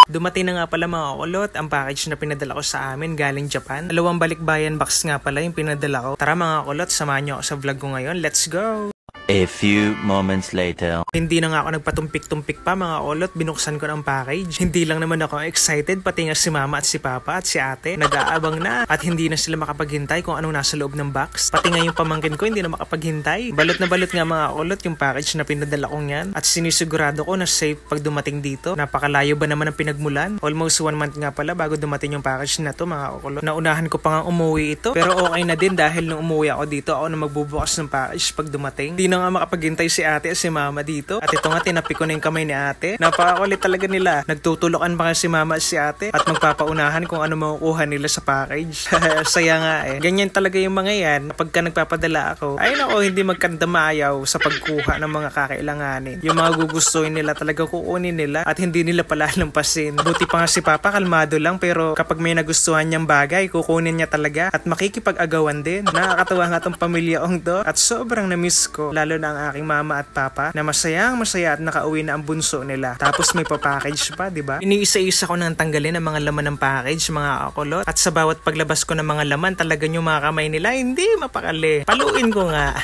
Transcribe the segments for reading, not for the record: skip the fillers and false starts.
Dumating na nga pala mga kulot ang package na pinadala ko sa amin galing Japan. 2 balikbayan box nga pala yung pinadala ko. Tara mga kulot, samahan nyo ako sa vlog ko ngayon. Let's go! A few moments later. Hindi na nga ako nagpatumpik-tumpik pa mga kulot, binuksan ko ng package. Hindi lang naman ako excited, pati nga si mama at si papa at si ate nag-aabang na at hindi na sila makapaghintay kung anong nasa loob ng box. Pati nga yung pamangkin ko hindi na makapaghintay. Balot na balot nga mga kulot yung package na pinadala kong yan at sinisigurado ko na safe pag dumating dito. Napakalayo ba naman ang pinagmulan? Almost 1 month nga pala bago dumating yung package na to mga kulot. Naunahan ko pa nga umuwi ito pero okay na din dahil nung umuwi ako dito ako na magbubukas ng package pag dumating. Hindi na nga makapaghintay si ate at si mama dito. At ito nga tinapi ko na yung kamay ni ate. Napakakulit talaga nila. Nagtutulokan pa nga si mama at si ate at magpapaunahan kung ano makukuha nila sa package. Saya nga eh. Ganyan talaga yung mga yan. Kapag ka nagpapadala ako, ay nako, hindi magkandamayaw sa pagkuha ng mga kakailanganin. Yung mga gugustuhin nila talaga kukunin nila at hindi nila palalampasin. Buti pa nga si papa kalmado lang pero kapag may nagustuhan niyang bagay, kukunin niya talaga at makikipag-agawan din. Nakakatawa nga tong pamilya ong to at sobrang na-miss ko. Lalo na ang aking mama at papa na masaya at nakauwi na ang bunso nila. Tapos may pa-package pa, di ba? Iniisa-isa ko nang tanggalin ang mga laman ng package, mga kakulot. At sa bawat paglabas ko ng mga laman, talaga yung mga kamay nila, hindi mapakali. Paluin ko nga.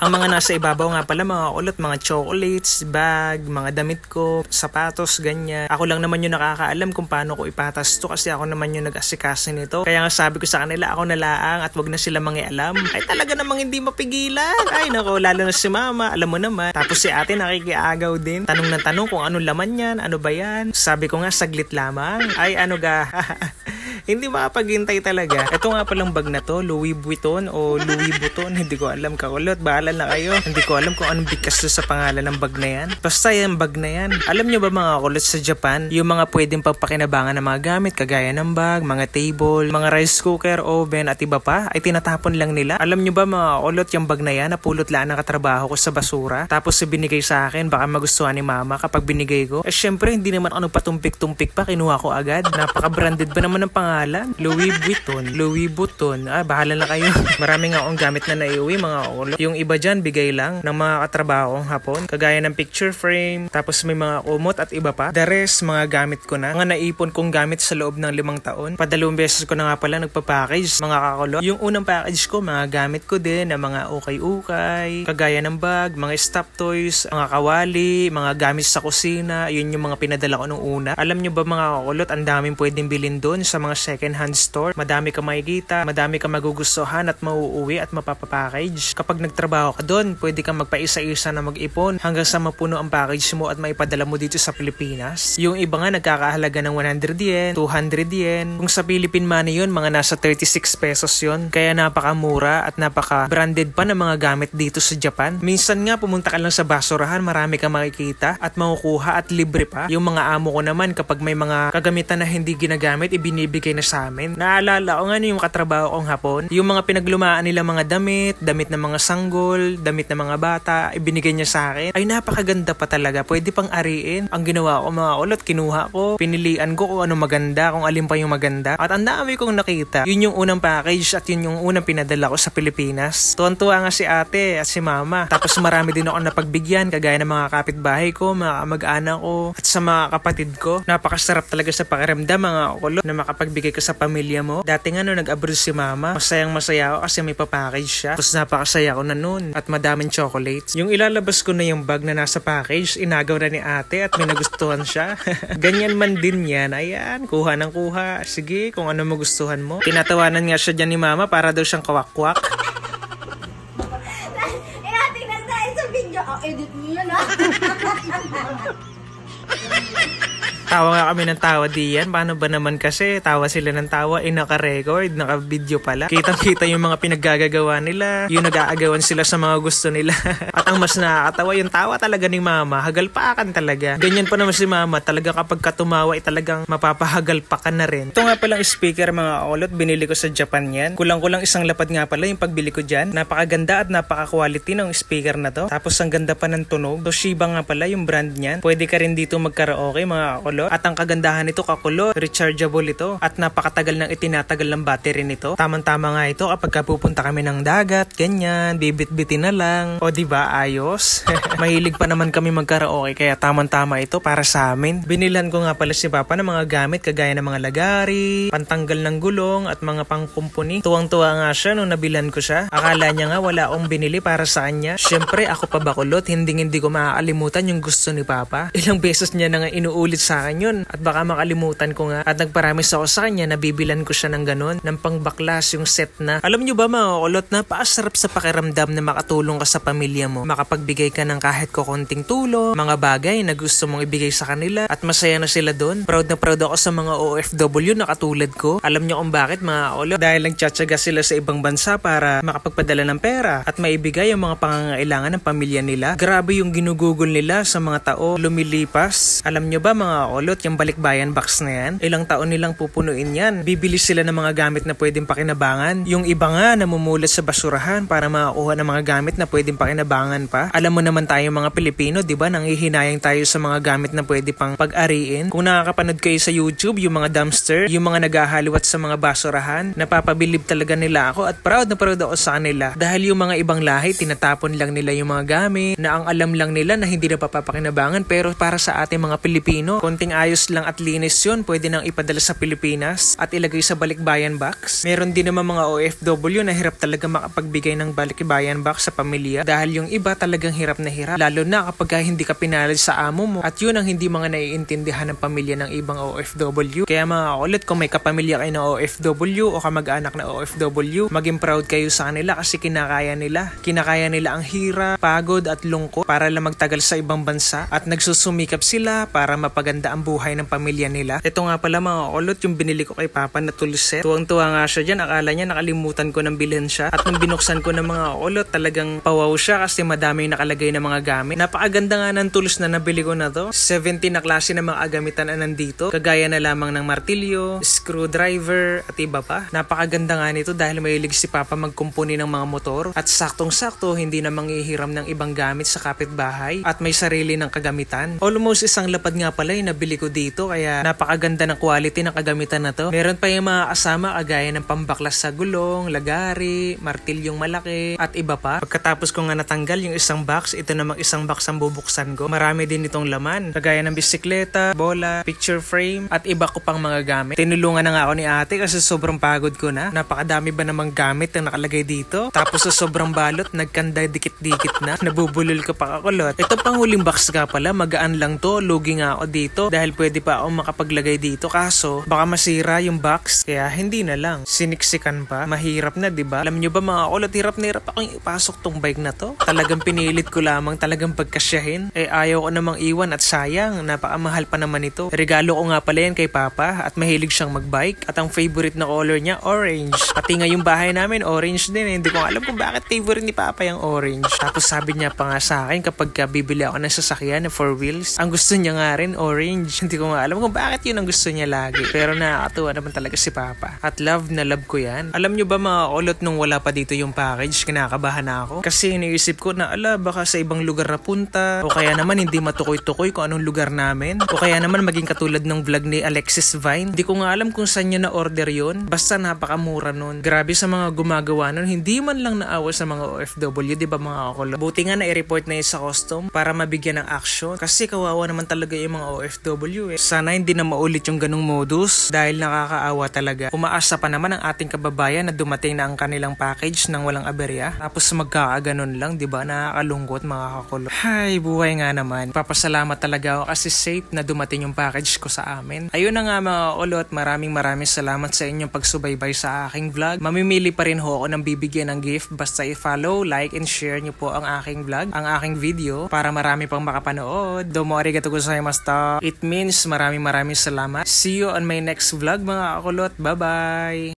Ang mga nasa ibabaw nga pala, mga kakulot, mga chocolates, bag, mga damit ko, sapatos, ganyan. Ako lang naman yung nakakaalam kung paano ko ipatas to kasi ako naman yung nag-asikaso nito. Kaya nga sabi ko sa kanila, ako na laang at wag na sila mangialam. Ay talaga namang hindi mapigilan. Ay nako, lalo na si mama, alam mo naman. Tapos si ate nakikiagaw din. Tanong na tanong kung ano laman yan, ano ba yan. Sabi ko nga saglit lamang. Ay ano ga. Hindi makapaghintay talaga. Ito nga palang bag na to, Louis Vuitton o Louis Vuitton. Hindi ko alam, kakulot. Bahala na kayo. Hindi ko alam kung anong bigkas sa pangalan ng bag na yan. Basta yung bag na yan. Alam nyo ba mga kulot sa Japan, yung mga pwedeng pagpakinabangan ng mga gamit, kagaya ng bag, mga table, mga rice cooker, oven at iba pa, ay tinatapon lang nila. Alam nyo ba mga kulot, yung bag na yan, napulot lang ang katrabaho ko sa basura. Tapos binigay sa akin, baka magustuhan ni mama kapag binigay ko. Eh syempre, hindi naman ako nagpatumpik-tumpik pa, kinuha ko agad. Napaka-branded ba naman ng pangalan? Louis Vuitton. Louis Vuitton. Ah, bahala na kayo. Marami nga akong gamit na naiuwi, mga ulo. Yung iba dyan, bigay lang ng mga katrabaho hapon. Kagaya ng picture frame, tapos may mga kumot at iba pa. The rest, mga gamit ko na. Mga naipon kong gamit sa loob ng 5 taon. Padalawang beses ko na nga pala nagpa-package, mga kakulo. Yung unang package ko, mga gamit ko din, na mga ukay-ukay, kagaya ng bag, mga stop toys, mga kawali, mga gamit sa kusina. Yun yung mga pinadala ko nung una. Alam nyo ba mga kakulot, ang daming pwedeng bilhin doon sa mga second hand store. Madami ka makikita, madami ka magugustuhan at mauuwi at mapapapackage. Kapag nagtrabaho ka doon, pwede kang magpaisa-isa na mag-ipon hanggang sa mapuno ang package mo at maipadala mo dito sa Pilipinas. Yung iba nga nagkakahalaga ng 100 yen, 200 yen. Kung sa Philippine money yun, mga nasa 36 pesos yun. Kaya napakamura at napaka-branded pa ng mga gamit dito sa Japan. Minsan nga pumunta ka lang sa basurahan, marami kang makikita at makukuha at libre pa. Yung mga amo ko naman kapag may mga kagamitan na hindi ginagamit, ibinibigay na sa amin. Naalala ko nga yung katrabaho kong hapon, yung mga pinaglumaan nila mga damit ng mga sanggol, damit ng mga bata, ibinigay niya sa akin. Ay napakaganda pa talaga, pwede pang ariin. Ang ginawa ko mga ulot, kinuha ko, pinilian ko kung ano maganda, kung alin pa yung maganda. At ang dami kong nakita. Yun yung unang package at yun yung unang pinadala ko sa Pilipinas. Tuwan-tuwa nga si ate at si mama. Tapos marami din ako napagbigyan, kagaya ng mga kapitbahay ko, mga kamag-anak ko, at sa mga kapatid ko. Napakasarap talaga sa pakiramdam mga kulot na makapagbigay ka sa pamilya mo. Dati nga nung nag-abroad si mama, masayang masaya ako kasi may papackage siya. Tapos napakasaya ko na nun at madaming chocolates. Yung ilalabas ko na yung bag na nasa package, inagaw na ni ate at may nagustuhan siya. Ganyan man din yan. Ayan, kuha ng kuha. Sige, kung ano magustuhan mo. Tinatawanan nga siya dyan ni mama para daw siyang kawak-kwak. Tingnan tayo sa video. Edit mo yun ha. Tawa nga kami ng tawa diyan. Paano ba naman kasi tawa sila ng tawa naka-record, naka-video pala. Kitang-kita yung mga pinaggagawa nila. Yung nag-aagawan sila sa mga gusto nila. At ang mas nakakatawa yung tawa talaga ni mama. Hagalpakan talaga. Ganyan pa naman si mama. Talaga kapag katumawa ay talagang mapapahagalpakan na rin. Ito nga palang speaker mga ulot. Binili ko sa Japan yan. Kulang-kulang isang lapad nga pala yung pagbili ko dyan. Napakaganda at napaka-quality ng speaker na to. Tapos ang ganda pa ng tunog. Toshiba nga pala yung brand niyan. Pwede ka rin dito magkaraoke mga ulot. kakulot. At ang kagandahan nito kakulot, rechargeable ito at napakatagal ng itinatagal ng battery nito. Tamang-tama nga ito kapag pupunta kami ng dagat, ganyan, bibit-bitin na lang. O diba, ayos? Mahilig pa naman kami magkaraoke kaya tamang-tama ito para sa amin. Binilhan ko nga pala si Papa ng mga gamit kagaya ng mga lagari, pantanggal ng gulong at mga pangkumpuni. Tuwang-tuwa nga siya nung nabilhan ko siya. Akala niya nga wala akong binili para sa kanya. Syempre ako pa bakulot, hindi ko makakalimutan yung gusto ni Papa. Ilang beses niya na nga inuulit sa akin yun at baka makalimutan ko nga. At nagparamis ako sa kanya na bibilan ko siya ng ganun, ng pangbaklas yung set na. Alam niyo ba mga kulot, napakasarap sa pakiramdam na makatulong ka sa pamilya mo. Makapagbigay ka ng kahit konting tulong, mga bagay na gusto mong ibigay sa kanila at masaya na sila doon. Proud na proud ako sa mga OFW na katulad ko. Alam niyo kung bakit mga kulot? Dahil nagtsatsaga sila sa ibang bansa para makapagpadala ng pera at maibigay ang mga pangangailangan ng pamilya nila. Grabe yung ginugugol nila sa mga tao lumilipas. Alam niyo ba mga kulot, yung balikbayan box na yan, ilang taon nilang pupunuin yan. Bibili sila ng mga gamit na pwedeng pakinabangan. Yung iba nga namumulat sa basurahan para makakuha ng mga gamit na pwedeng pakinabangan pa. Alam mo naman tayo mga Pilipino, di ba? Nanghihinayang tayo sa mga gamit na pwede pang pag-ariin. Kung nakakapanood kayo sa YouTube, yung mga dumpster, yung mga naghahaliwat sa mga basurahan, napapabilib talaga nila ako at proud na proud ako sa kanila. Dahil yung mga ibang lahi, tinatapon lang nila yung mga gamit na ang alam lang nila na hindi na papapakinabangan, pero para sa ating mga Pilipino, konting ayos lang at linis yun, pwede nang ipadala sa Pilipinas at ilagay sa balikbayan box. Meron din naman mga OFW na hirap talaga makapagbigay ng balikbayan box sa pamilya dahil yung iba talagang hirap na hirap, lalo na kapag hindi ka pinalad sa amo mo at yun ang hindi mga naiintindihan ng pamilya ng ibang OFW. Kaya mga kulit, kung may kapamilya kayo na OFW o kamag-anak na OFW, maging proud kayo sa kanila kasi kinakaya nila ang hirap, pagod at lungkot para lang magtagal sa ibang bansa at nagsusumikap sila para mapaganda ang buhay ng pamilya nila. Ito nga pala mga kulot, yung binili ko kay Papa na tool set. Tuwang-tuwa nga siya dyan, akala niya nakalimutan ko ng bilhin siya at nung binuksan ko ng mga kulot, talagang pawaw siya kasi madami yung nakalagay na mga gamit. Napakaganda nga ng tools na nabili ko na to. 17 na klase ng mga agamitan na nandito, kagaya na lamang ng martilyo, screwdriver at iba pa. Napakaganda nga nito dahil mahilig si Papa magkumpuni ng mga motor at saktong-sakto hindi na manghihiram ng ibang gamit sa kapitbahay at may sarili ng kagamitan. Almost isang lapad nga pala yung nabili ko dito kaya napakaganda ng quality ng kagamitan na to. Meron pa yung mga kasama kagaya ng pambaklas sa gulong, lagari, martilyong malaki at iba pa. Pagkatapos ko nga natanggal yung isang box, ito namang isang box ang bubuksan ko. Marami din itong laman kagaya ng bisikleta, bola, picture frame at iba ko pang mga gamit. Tinulungan na nga ako ni ate kasi sobrang pagod ko na. Napakadami ba namang gamit ang nakalagay dito? Tapos sa sobrang balot, nagkanda dikit-dikit na. Nabubulol ka pa kakulot. Ito pang huling box ka pala, magaan lang to. Lugi nga ako dito dahil pwede pa ako makapaglagay dito kaso baka masira yung box kaya hindi na lang. Siniksikan pa. Mahirap na, diba? Alam nyo ba mga kulot, hirap na hirap akong ipasok tong bike na to. Talagang pinilit ko lamang talagang pagkasyahin. Ayaw ko namang iwan at sayang. Napakamahal pa naman ito. Regalo ko nga pala yan kay Papa at mahilig siyang magbike at ang favorite na color niya, orange. Pati nga yung bahay namin, orange din. Hindi ko alam kung bakit favorite ni Papa yung orange. Tapos sabi niya pa nga sa akin kapag bibili ako ng sasakyan na 4 wheels, ang gusto niya nga rin orange. Hindi ko nga alam kung bakit yun ang gusto niya lagi. Pero nakakatuwa naman talaga si Papa. At love na love ko yan. Alam nyo ba mga kulot, nung wala pa dito yung package, kinakabahan na ako. Kasi iniisip ko na baka sa ibang lugar na punta o kaya naman hindi matukoy-tukoy kung anong lugar namin o kaya naman maging katulad ng vlog ni Alexis Vine. Hindi ko nga alam kung saan niya na-order yun. Basta napakamura nun. Grabe sa mga gumagawa nun. Hindi man lang naawa sa mga OFW, di ba mga kulot? Buti nga na-report na yun sa custom para mabigyan ng action. Kasi kawawa naman talaga yung mga OFW eh. Sana hindi na maulit yung ganung modus dahil nakakaawa talaga. Umaasa pa naman ang ating kababayan na dumating na ang kanilang package nang walang aberya. Tapos magkakaganon lang, di ba? Nakakalungkot mga kakulot. Hay, buhay nga naman. Papasalamat talaga ako kasi safe na dumating yung package ko sa amin. Ayun na nga mga kulot, maraming salamat sa inyong pagsubaybay sa aking vlog. Mamimili pa rin ho ako ng bibigyan ng gift basta i-follow, like, and share nyo po ang aking vlog, ang aking video para marami pang makapanood. Domo arigato gozaimashita. It means maraming salamat. See you on my next vlog mga kakulot. Bye-bye!